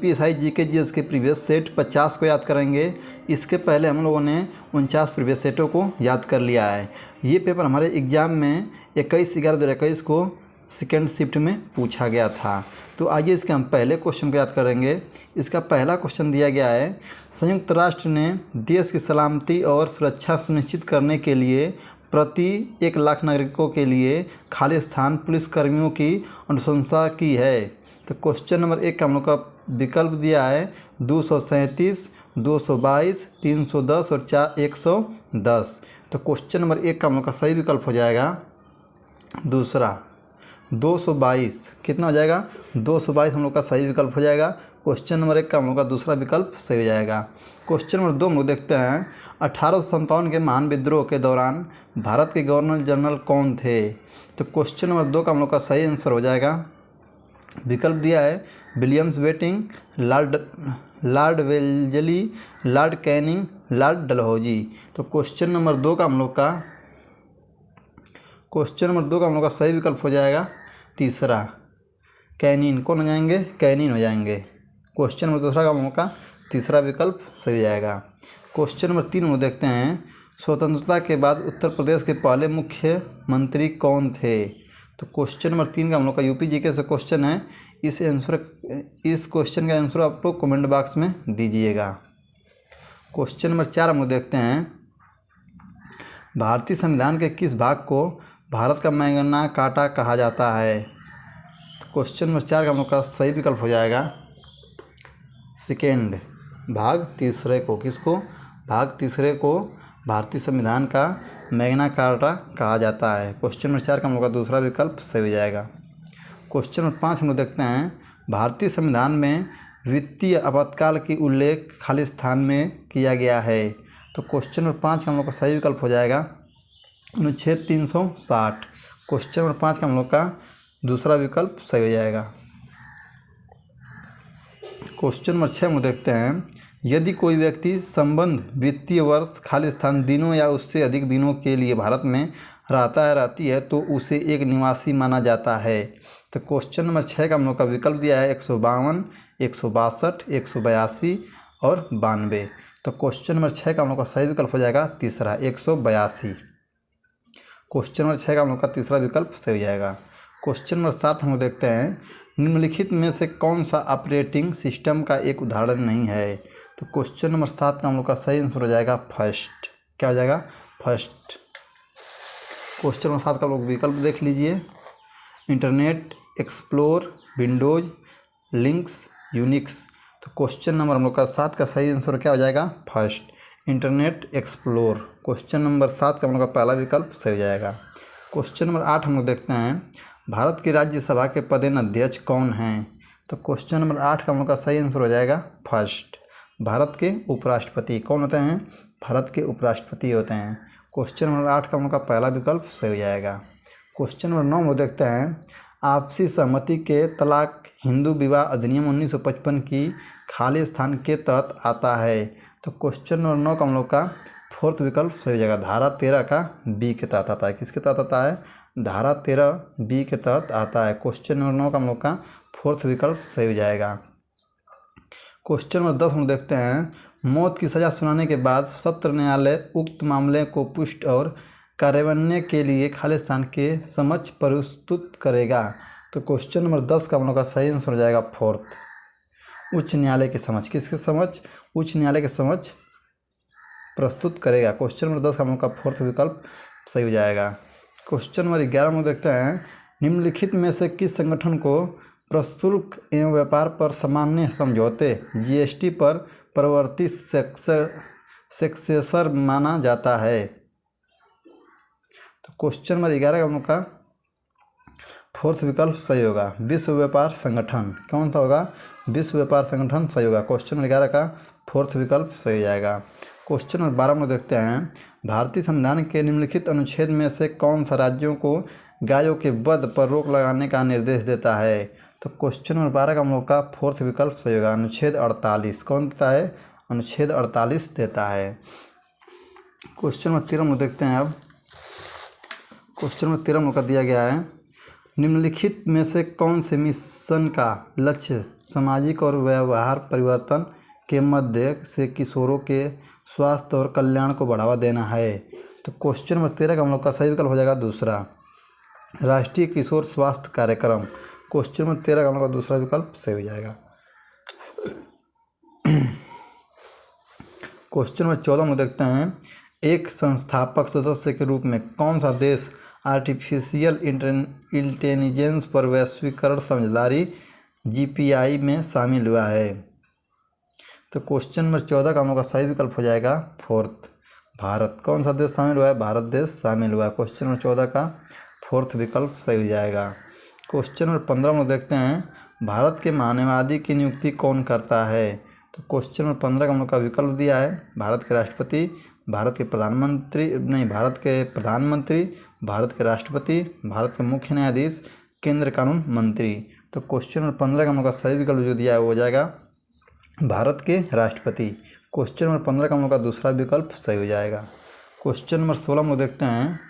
UPSI GK GS के previous set 50 को याद करेंगे। इसके पहले हम लोगों ने 49 प्रीवियस सेटों को याद कर लिया है। ये पेपर हमारे एग्ज़ाम में 21/11/2021 को सेकेंड शिफ्ट में पूछा गया था। तो आइए इसके हम पहले क्वेश्चन को याद करेंगे। इसका पहला क्वेश्चन दिया गया है, संयुक्त राष्ट्र ने देश की सलामती और सुरक्षा सुनिश्चित करने के लिए प्रति 1 लाख नागरिकों के लिए खालिस्तान पुलिसकर्मियों की अनुशंसा की है। तो क्वेश्चन नंबर 1 का हम लोग का विकल्प दिया है 237, 222, 310 और 110। तो क्वेश्चन नंबर 1 का हम लोग का सही विकल्प हो जाएगा दूसरा 222। कितना हो जाएगा? 222 हम लोग का सही विकल्प हो जाएगा। क्वेश्चन नंबर 1 का हम लोग का दूसरा विकल्प सही हो जाएगा। क्वेश्चन नंबर 2 हम लोग देखते हैं, 1857 के महान विद्रोह के दौरान भारत के गवर्नर जनरल कौन थे? तो क्वेश्चन नंबर 2 का हम लोग का सही आंसर हो जाएगा, विकल्प दिया है Williams Bentinck, Lord Wellesley, Lord Canning, Lord Dalhousie. तो क्वेश्चन नंबर 2 का हम लोग का सही विकल्प हो जाएगा तीसरा कैनिन। कौन हो जाएंगे? कैनिन हो जाएंगे। क्वेश्चन नंबर दूसरा का हम लोग का तीसरा विकल्प सही हो जाएगा। क्वेश्चन नंबर 3 हम लोग देखते हैं, स्वतंत्रता के बाद उत्तर प्रदेश के पहले मुख्यमंत्री कौन थे? तो क्वेश्चन नंबर 3 का हम लोग का यूपी जीके से क्वेश्चन है। इस क्वेश्चन का आंसर आप लोग कमेंट बॉक्स में दीजिएगा। क्वेश्चन नंबर 4 हम लोग देखते हैं, भारतीय संविधान के किस भाग को भारत का मैग्ना कार्टा कहा जाता है? तो क्वेश्चन नंबर 4 का हम लोग का सही विकल्प हो जाएगा सेकेंड भाग तीसरे को। किसको? भाग तीसरे को भारतीय संविधान का मैग्ना कार्टा कहा जाता है। क्वेश्चन नंबर 4 का हम लोग का दूसरा विकल्प सही हो जाएगा। क्वेश्चन नंबर 5 हम लोग देखते हैं, भारतीय संविधान में वित्तीय आपातकाल की उल्लेख खालिस्तान में किया गया है। तो क्वेश्चन नंबर 5 का हम लोग का सही विकल्प हो जाएगा अनुच्छेद 360। क्वेश्चन नंबर 5 का हम लोग का दूसरा विकल्प सही हो जाएगा। क्वेश्चन नंबर 6 हम देखते हैं, यदि कोई व्यक्ति संबद्ध वित्तीय वर्ष खालिस्तान दिनों या उससे अधिक दिनों के लिए भारत में रहती है तो उसे एक निवासी माना जाता है। तो क्वेश्चन नंबर 6 का हम लोग का विकल्प दिया है 152, 162, 182 और 92। तो क्वेश्चन नंबर 6 का हम लोग का सही विकल्प हो जाएगा तीसरा 182। क्वेश्चन नंबर 6 का हम लोग का तीसरा विकल्प सही हो जाएगा। क्वेश्चन नंबर 7 हम लोग देखते हैं, निम्नलिखित में से कौन सा ऑपरेटिंग सिस्टम का एक उदाहरण नहीं है? तो क्वेश्चन नंबर 7 का हम लोग का सही आंसर हो जाएगा फर्स्ट। क्या हो जाएगा? फर्स्ट। क्वेश्चन नंबर 7 का लोग विकल्प देख लीजिए, internet explore, Windows, links, Unix. तो क्वेश्चन नंबर हम लोग का 7 का सही आंसर क्या हो जाएगा? First, internet explore. Question number 7 का हम लोग का पहला विकल्प सही हो जाएगा। क्वेश्चन नंबर 8 हम लोग देखते हैं, भारत की राज्यसभा के पदेन अध्यक्ष कौन हैं? तो क्वेश्चन नंबर 8 का हम लोग का सही आंसर हो जाएगा फर्स्ट, भारत के उपराष्ट्रपति। कौन होते हैं? भारत के उपराष्ट्रपति होते हैं। क्वेश्चन नंबर 8 का हम लोग का पहला विकल्प सही हो जाएगा। क्वेश्चन नंबर 9 हम देखते हैं, आपसी सहमति के तलाक हिंदू विवाह अधिनियम 1955 की खालिस्तान के तहत आता है। तो क्वेश्चन नंबर 9 का हम लोग का फोर्थ विकल्प सही हो जाएगा, धारा 13 का बी के तहत आता है। किसके तहत आता है? धारा 13 बी के तहत आता है। क्वेश्चन नंबर 9 का हम लोग का फोर्थ विकल्प सही हो जाएगा। क्वेश्चन नंबर 10 हम देखते हैं, मौत की सज़ा सुनाने के बाद सत्र न्यायालय उक्त मामले को पुष्ट और कार्यान्वयन के लिए खालिस्तान के समक्ष प्रस्तुत करेगा। तो क्वेश्चन नंबर 10 का हम लोग का सही आंसर हो जाएगा फोर्थ, उच्च न्यायालय के समक्ष। किसके समक्ष? उच्च न्यायालय के समक्ष प्रस्तुत करेगा। क्वेश्चन नंबर 10 का हम लोग का फोर्थ विकल्प सही हो जाएगा। क्वेश्चन नंबर 11 में देखते हैं, निम्नलिखित में से किस संगठन को प्रशुल्क एवं व्यापार पर सामान्य समझौते जीएसटी पर प्रवर्ती सक्सेसर माना जाता है? तो क्वेश्चन नंबर 11 का हम लोग का फोर्थ विकल्प सही होगा, विश्व व्यापार संगठन। कौन सा होगा? विश्व व्यापार संगठन सही होगा। क्वेश्चन नंबर 11 का फोर्थ विकल्प सही हो जाएगा। क्वेश्चन नंबर 12 में देखते हैं, भारतीय संविधान के निम्नलिखित अनुच्छेद में से कौन सा राज्यों को गायों के वध पर रोक लगाने का निर्देश देता है? तो क्वेश्चन नंबर 12 का हम लोग का फोर्थ विकल्प सही होगा, अनुच्छेद 48। कौन देता है? अनुच्छेद 48 देता है। क्वेश्चन नंबर 13 में देखते हैं, अब क्वेश्चन नंबर 13 में दिया गया है, निम्नलिखित में से कौन से मिशन का लक्ष्य सामाजिक और व्यवहार परिवर्तन के मध्य से किशोरों के स्वास्थ्य और कल्याण को बढ़ावा देना है। तो क्वेश्चन नंबर 13 का हम लोग का सही विकल्प हो जाएगा दूसरा, राष्ट्रीय किशोर स्वास्थ्य कार्यक्रम। क्वेश्चन नंबर 13 का हम लोग का दूसरा विकल्प सही हो जाएगा। क्वेश्चन नंबर 14 में देखते हैं, एक संस्थापक सदस्य के रूप में कौन सा देश आर्टिफिशियल इंटेलिजेंस पर वैश्वीकरण समझदारी GPI में शामिल हुआ है। तो क्वेश्चन नंबर 14 का हम लोग का सही विकल्प हो जाएगा फोर्थ, भारत। कौन सा देश शामिल हुआ है? भारत देश शामिल हुआ है। क्वेश्चन नंबर 14 का फोर्थ विकल्प सही हो जाएगा। क्वेश्चन नंबर 15 में देखते हैं, भारत के महान्यायवादी की नियुक्ति कौन करता है? तो क्वेश्चन नंबर 15 का हम लोग का विकल्प दिया है, भारत के राष्ट्रपति, भारत के प्रधानमंत्री, नहीं, भारत के प्रधानमंत्री, भारत के राष्ट्रपति, भारत के मुख्य न्यायाधीश, केंद्र कानून मंत्री। तो क्वेश्चन नंबर 15 का हम लोग का सही विकल्प जो दिया है वो हो जाएगा भारत के राष्ट्रपति। क्वेश्चन नंबर 15 का हम लोग का दूसरा विकल्प सही हो जाएगा। क्वेश्चन नंबर 16 में देखते हैं,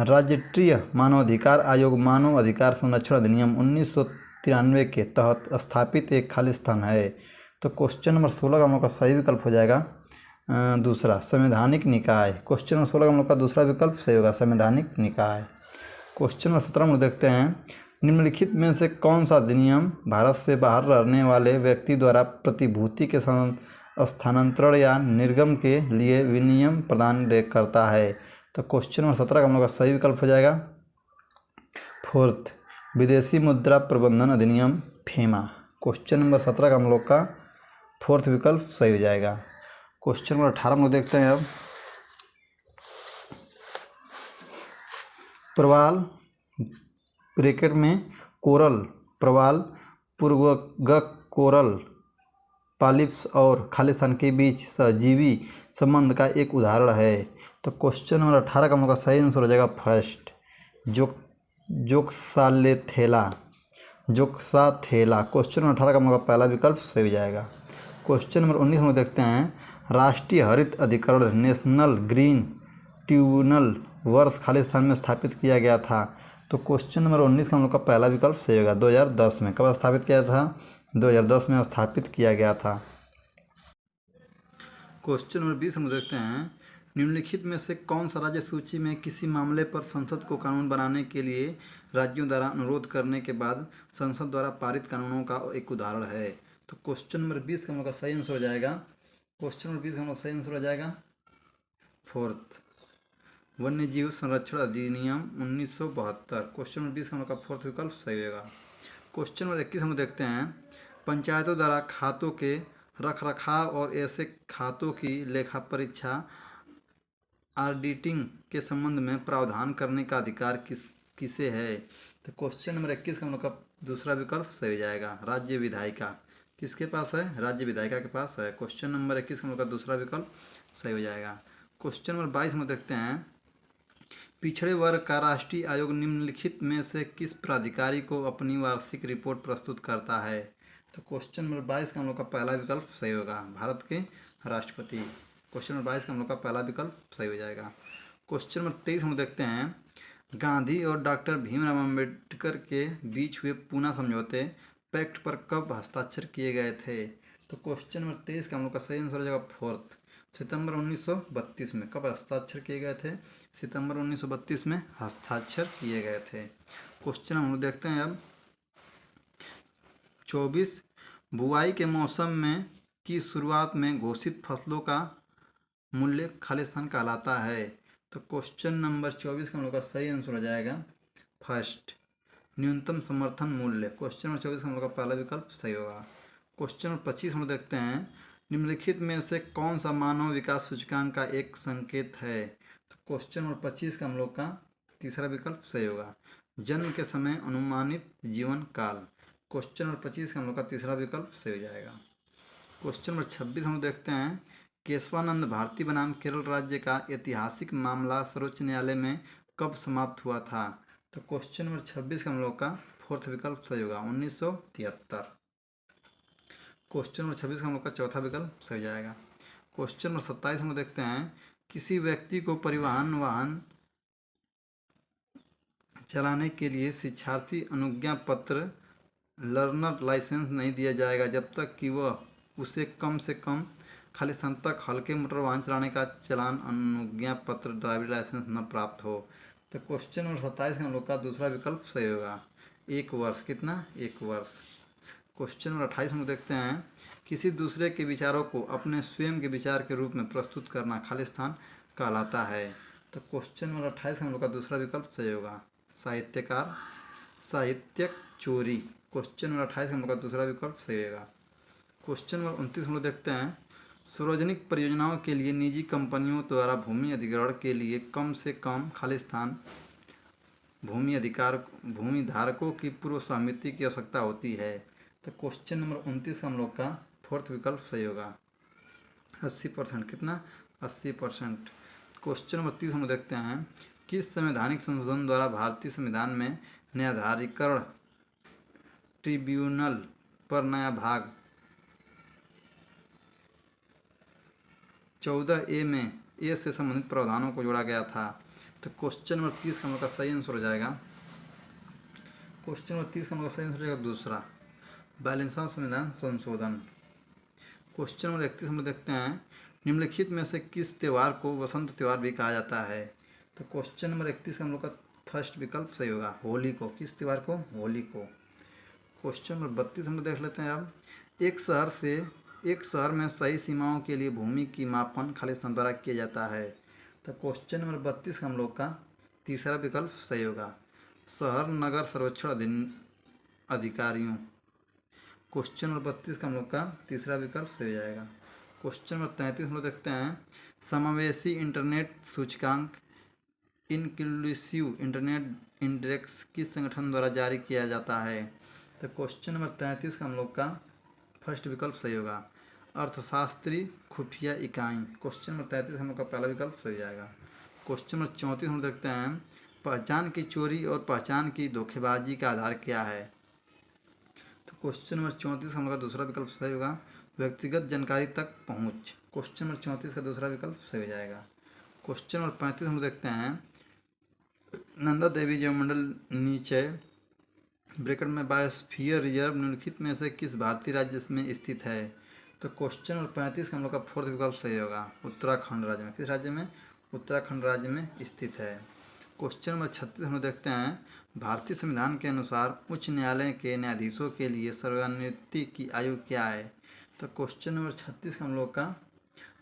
राष्ट्रीय मानवाधिकार आयोग मानव अधिकार संरक्षण अधिनियम 1993 के तहत स्थापित एक खालिस्तान है। तो क्वेश्चन नंबर 16 का हम लोग का सही विकल्प हो जाएगा दूसरा, संवैधानिक निकाय। क्वेश्चन नंबर 16 का हम लोग का दूसरा विकल्प सही होगा, संवैधानिक निकाय। क्वेश्चन नंबर 17 में देखते हैं, निम्नलिखित में से कौन सा अधिनियम भारत से बाहर रहने वाले व्यक्ति द्वारा प्रतिभूति के स्थानांतरण या निर्गम के लिए विनियम प्रदान करता है? तो क्वेश्चन नंबर 17 का हम लोग का सही विकल्प हो जाएगा फोर्थ, विदेशी मुद्रा प्रबंधन अधिनियम फेमा। क्वेश्चन नंबर 17 का हम लोग का फोर्थ विकल्प सही हो जाएगा। क्वेश्चन नंबर 18 में देखते हैं अब, प्रवाल ब्रैकेट में कोरल प्रवाल पूर्वगक कोरल पॉलिप्स और खालिस्तान के बीच सहजीवी संबंध का एक उदाहरण है। तो क्वेश्चन नंबर 18 का हम लोग का सही आंसर हो जाएगा फर्स्ट, जोक्साथेला। क्वेश्चन नंबर 18 का हम लोग का पहला विकल्प सही हो जाएगा। क्वेश्चन नंबर 19 में देखते हैं, राष्ट्रीय हरित अधिकरण नेशनल ग्रीन ट्रिब्यूनल वर्ष खालिस्तान में स्थापित किया गया था। तो क्वेश्चन नंबर 19 का हम लोग का पहला विकल्प सही होगा 2010 में। कब स्थापित किया था? 2010 में स्थापित किया गया था। क्वेश्चन नंबर 20 हम देखते हैं, निम्नलिखित में से कौन सा राज्य सूची में किसी मामले पर संसद को कानून बनाने के लिए राज्यों द्वारा अनुरोध करने के बाद संसद द्वारा पारित कानूनों का एक उदाहरण है? तो क्वेश्चन नंबर 20 का हम लोग का सही आंसर हो जाएगा, क्वेश्चन नंबर 20 का हम लोग सही आंसर हो जाएगा फोर्थ, वन्यजीव संरक्षण अधिनियम 1972। क्वेश्चन नंबर 20 का हम लोग का फोर्थ विकल्प सही होगा। क्वेश्चन नंबर 21 हम देखते हैं, पंचायतों द्वारा खातों के रखरखाव और ऐसे खातों की लेखा परीक्षा ऑडिटिंग के संबंध में प्रावधान करने का अधिकार किसे है? तो क्वेश्चन नंबर 21 का हम लोग का दूसरा विकल्प सही हो जाएगा, राज्य विधायिका। किसके पास है? राज्य विधायिका के पास है। क्वेश्चन नंबर 21 का हम लोग का दूसरा विकल्प सही हो जाएगा। क्वेश्चन नंबर 22 में देखते हैं, पिछड़े वर्ग का राष्ट्रीय आयोग निम्नलिखित में से किस प्राधिकारी को अपनी वार्षिक रिपोर्ट प्रस्तुत करता है? तो क्वेश्चन नंबर 22 का हम लोग का पहला विकल्प सही होगा, भारत के राष्ट्रपति। क्वेश्चन नंबर 22 का हम लोग का पहला विकल्प सही हो जाएगा। क्वेश्चन नंबर 23 हम देखते हैं, गांधी और डॉक्टर भीमराव अम्बेडकर के बीच हुए पूना समझौते पैक्ट पर कब हस्ताक्षर किए गए थे? तो क्वेश्चन नंबर 23 का हम लोग का सही आंसर हो जाएगा फोर्थ, सितंबर 1932 में। कब हस्ताक्षर किए गए थे? सितंबर 1932 में हस्ताक्षर किए गए थे। क्वेश्चन हम लोग देखते हैं अब 24, बुआई के मौसम में की शुरुआत में घोषित फसलों का मूल्य खालिस्तान कहलाता है। तो क्वेश्चन नंबर 24 का हम लोग का सही आंसर हो जाएगा फर्स्ट, न्यूनतम समर्थन मूल्य। क्वेश्चन नंबर 24 का हम लोग का पहला विकल्प सही होगा। क्वेश्चन नंबर 25 हम लोग देखते हैं, निम्नलिखित में से कौन सा मानव विकास सूचकांक का एक संकेत है? तो क्वेश्चन नंबर 25 का हम लोग का तीसरा विकल्प सही होगा, जन्म के समय अनुमानित जीवन काल। क्वेश्चन नंबर 25 का हम लोग का तीसरा विकल्प सही हो जाएगा। क्वेश्चन नंबर 26 हम देखते हैं, केशवानंद भारती बनाम केरल राज्य का ऐतिहासिक मामला सर्वोच्च न्यायालय में कब समाप्त हुआ था? तो क्वेश्चन नंबर 26 का हम लोग का फोर्थ विकल्प सही होगा, 1973। क्वेश्चन नंबर 26 का हम लोग का चौथा विकल्प सही जाएगा। क्वेश्चन नंबर 27 हम देखते हैं, किसी व्यक्ति को परिवहन वाहन चलाने के लिए शिक्षार्थी अनुज्ञा पत्र लर्नर लाइसेंस नहीं दिया जाएगा जब तक कि वह उसे कम से कम खाली स्थान तक हल्के मोटर वाहन चलाने का चालान अनुज्ञा पत्र ड्राइविंग लाइसेंस न प्राप्त हो। तो क्वेश्चन नंबर 27 हम लोग का दूसरा विकल्प सही होगा, 1 वर्ष। कितना? 1 वर्ष। क्वेश्चन नंबर 28 हम लोग देखते हैं, किसी दूसरे के विचारों को अपने स्वयं के विचार के रूप में प्रस्तुत करना खालिस्तान कहलाता है। तो क्वेश्चन नंबर 28 हम लोग का दूसरा विकल्प सही होगा, साहित्यकार, साहित्यक चोरी। क्वेश्चन नंबर 28 हम लोग का दूसरा विकल्प सही होगा। क्वेश्चन नंबर 29 हम लोग देखते हैं, सार्वजनिक परियोजनाओं के लिए निजी कंपनियों द्वारा भूमि अधिग्रहण के लिए कम से कम खालिस्तान भूमि धारकों की पूर्व सहमति की आवश्यकता होती है। तो क्वेश्चन नंबर 29 हम लोग का फोर्थ विकल्प सही होगा, 80%। कितना? 80%। क्वेश्चन नंबर 30 हम लोग देखते हैं, किस संवैधानिक संशोधन द्वारा भारतीय संविधान में न्यायाधिकरण ट्रिब्यूनल पर नया भाग 14A में ए से संबंधित प्रावधानों को जोड़ा गया था। तो क्वेश्चन नंबर 30 हम लोग का सही आंसर हो जाएगा, क्वेश्चन नंबर 30 हम लोग का सही आंसर हो जाएगा दूसरा, 42वां संविधान संशोधन। क्वेश्चन नंबर 31 हम लोग देखते हैं, निम्नलिखित में से किस त्यौहार को वसंत त्यौहार भी कहा जाता है। तो क्वेश्चन नंबर 31 हम लोग का फर्स्ट विकल्प सही होगा, होली को। किस त्यौहार को? होली को। क्वेश्चन नंबर 32 हम लोग देख लेते हैं अब, एक शहर में सही सीमाओं के लिए भूमि की मापन खालिस्तान द्वारा किया जाता है। तो क्वेश्चन नंबर 32 हम लोग का तीसरा विकल्प सही होगा, शहर नगर सर्वेक्षण अधिकारियों। क्वेश्चन नंबर 32 का हम लोग का तीसरा विकल्प सही हो जाएगा। क्वेश्चन नंबर 33 हम लोग देखते हैं, समावेशी इंटरनेट सूचकांक इंक्लूसिव इंटरनेट इंडेक्स किस संगठन द्वारा जारी किया जाता है। तो क्वेश्चन नंबर 33 का हम लोग का फर्स्ट विकल्प सही होगा, अर्थशास्त्री खुफिया इकाई। क्वेश्चन नंबर 33 हम लोग का पहला विकल्प सही जाएगा। क्वेश्चन नंबर 34 हम देखते हैं, पहचान की चोरी और पहचान की धोखेबाजी का आधार क्या है। तो क्वेश्चन नंबर 34 हम लोग का दूसरा विकल्प सही होगा, व्यक्तिगत जानकारी तक पहुंच। क्वेश्चन नंबर 34 का दूसरा विकल्प सही हो जाएगा। क्वेश्चन नंबर 35 हम देखते हैं, नंदा देवी जलमंडल नीचे ब्रैकेट में बायोस्फीयर रिजर्व निम्नलिखित में से किस भारतीय राज्य में स्थित है। तो क्वेश्चन नंबर 35 का हम लोग का फोर्थ विकल्प सही होगा, उत्तराखंड राज्य में। किस राज्य में? उत्तराखंड राज्य में स्थित है। क्वेश्चन नंबर 36 हम लोग देखते हैं, भारतीय संविधान के अनुसार उच्च न्यायालय के न्यायाधीशों के लिए सेवानिवृत्ति की आयु क्या है। तो क्वेश्चन नंबर 36 का हम लोग का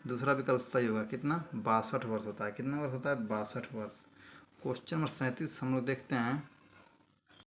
दूसरा विकल्प सही होगा, कितना? 62 वर्ष होता है। कितना वर्ष होता है? 62 वर्ष। क्वेश्चन नंबर 37 हम लोग देखते हैं,